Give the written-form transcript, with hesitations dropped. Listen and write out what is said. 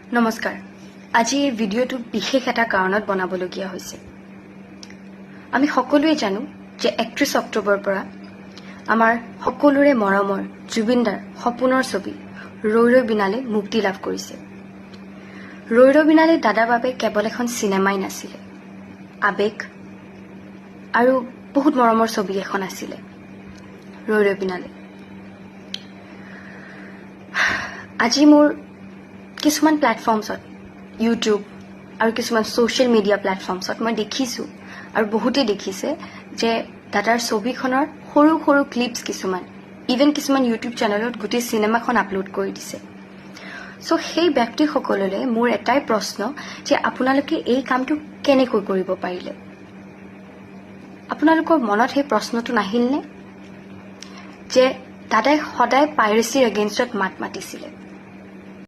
নমস্কাৰ আজি এই ভিডিঅ'টো বিশেষ এটা কাৰণত বনাবলগীয়া হৈছে আমি সকলোৱে জানো যে 31 অক্টোবৰৰ পৰা আমাৰ সকলোৰে মৰমৰ জুবিনদাৰ সপোনৰ ছবি ৰৈ ৰৈ বিনালে মুক্তি লাভ কৰিছে ৰৈ ৰৈ বিনালে দাদাৰ বাবে কেৱল এখন সিনেমাই নাছিলে আবেগ আৰু বহুত মৰমৰ ছবি এখন আছিলে ৰৈ ৰৈ বিনালে আজি মোৰ কিছুমান প্লেটফৰ্মছত ইউটিউব আৰু কিছুমান সোশ্যাল মিডিয়া প্লেটফৰ্মছত মই দেখিছো আৰু বহুতে দেখিছে যে দাদাৰ ছবিখনৰ সৰু সৰু ক্লিপছ কিছুমান ইভেন কিছুমান ইউটিউব চেনেলত গোটেই সিনেমাখন আপলোড কৰি দিছে সো সেই ব্যক্তিসকললৈ মোৰ এটাই প্ৰশ্ন যে আপোনালোকে এই কামটো কেনেকৈ কৰিব পাৰিলে আপোনালোকৰ মনত সেই প্ৰশ্নটো নাহিলনে যে দাদাই সদায় পাইৰেচিৰ এগেইনষ্টত মাত মাতিছিলে